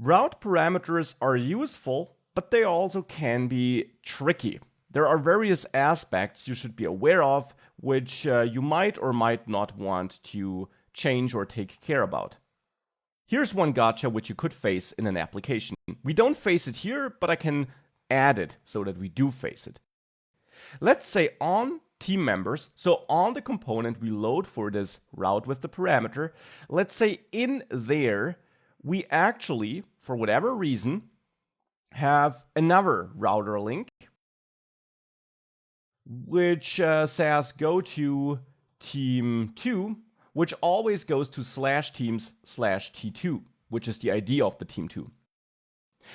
Route parameters are useful, but they also can be tricky. There are various aspects you should be aware of, which you might or might not want to change or take care about. Here's one gotcha which you could face in an application. We don't face it here, but I can add it so that we do face it. Let's say on team members, so on the component we load for this route with the parameter, let's say in there we actually, for whatever reason, have another router link which says go to team 2, which always goes to /teams/t2, which is the ID of the team 2.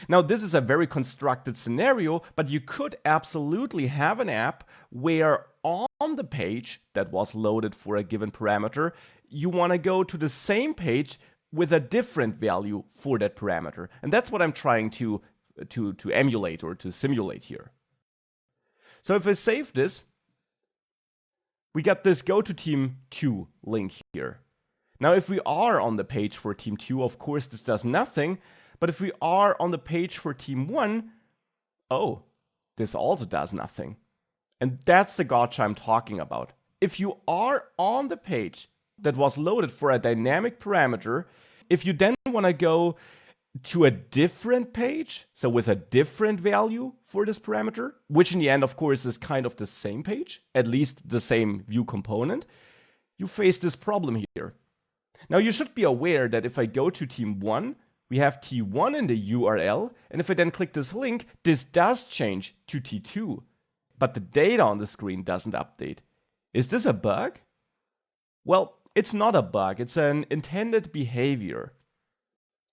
Now, this is a very constructed scenario, but you could absolutely have an app where on the page that was loaded for a given parameter, you want to go to the same page with a different value for that parameter. And that's what I'm trying to emulate or to simulate here. So if I save this, we got this go to team 2 link here. Now, if we are on the page for team 2, of course, this does nothing. But if we are on the page for team 1, oh, this also does nothing. And that's the gotcha I'm talking about. If you are on the page that was loaded for a dynamic parameter, if you then want to go to a different page, so with a different value for this parameter, which in the end, of course, is kind of the same page, at least the same view component, you face this problem here. Now, you should be aware that if I go to team 1, we have T1 in the URL, and if I then click this link, this does change to T2, but the data on the screen doesn't update. Is this a bug? Well, it's not a bug, it's an intended behavior.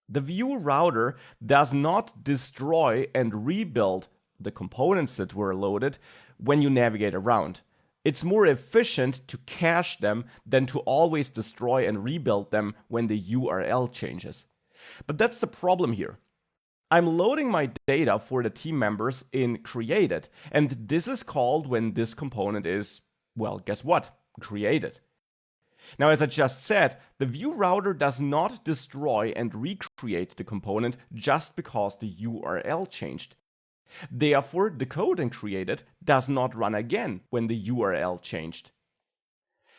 The view router does not destroy and rebuild the components that were loaded when you navigate around. It's more efficient to cache them than to always destroy and rebuild them when the URL changes. But that's the problem here. I'm loading my data for the team members in created, and this is called when this component is, well, guess what? Created. Now, as I just said, the view router does not destroy and recreate the component just because the URL changed. Therefore, the code in created does not run again when the URL changed.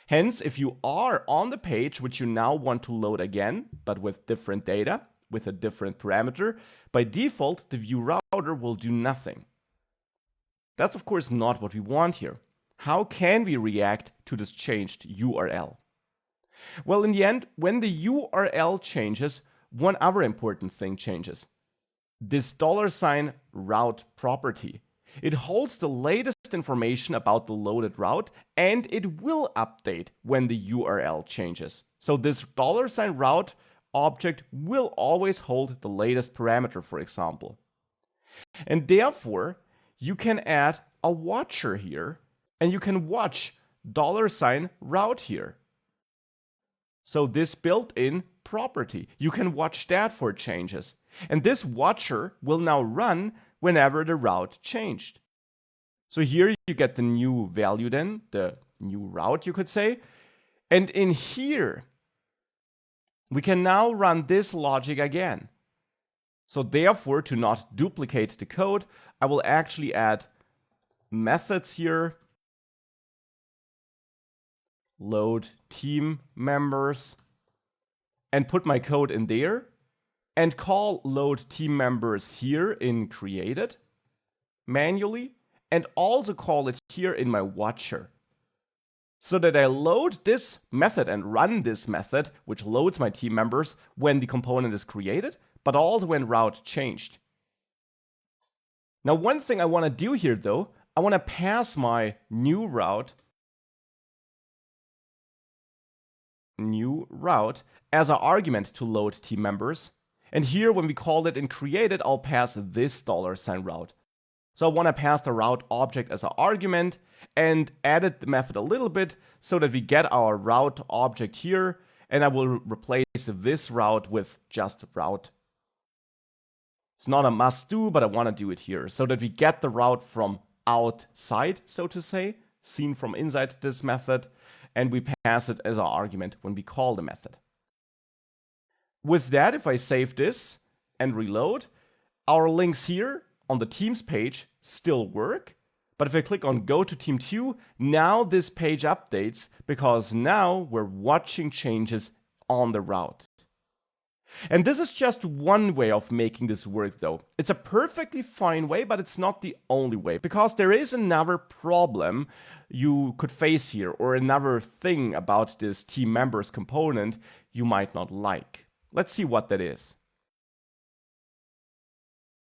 Hence, if you are on the page which you now want to load again, but with different data, with a different parameter, by default, the view router will do nothing. That's of course not what we want here. How can we react to this changed URL? Well, in the end, when the URL changes, one other important thing changes. This $route property. It holds the latest information about the loaded route, and it will update when the URL changes. So this $route object will always hold the latest parameter, for example. And therefore, you can add a watcher here, and you can watch $route here. So this built-in property, you can watch that for changes. And this watcher will now run whenever the route changed. So here you get the new value then, the new route you could say. And in here, we can now run this logic again. So therefore, to not duplicate the code, I will actually add methods here. Load team members and put my code in there and call load team members here in created manually and also call it here in my watcher so that I load this method and run this method which loads my team members when the component is created but also when route changed. Now one thing I want to do here though, I want to pass my new route as an argument to load team members. And here, when we call it in created, I'll pass this $route. So I want to pass the route object as an argument and edit the method a little bit so that we get our route object here. And I will replace this route with just route. It's not a must do, but I want to do it here so that we get the route from outside, so to say, seen from inside this method. And we pass it as an argument when we call the method. With that, if I save this and reload, our links here on the teams page still work. But if I click on go to team 2, now this page updates because now we're watching changes on the route. And this is just one way of making this work though. It's a perfectly fine way, but it's not the only way, because there is another problem you could face here, or another thing about this team members component you might not like. Let's see what that is.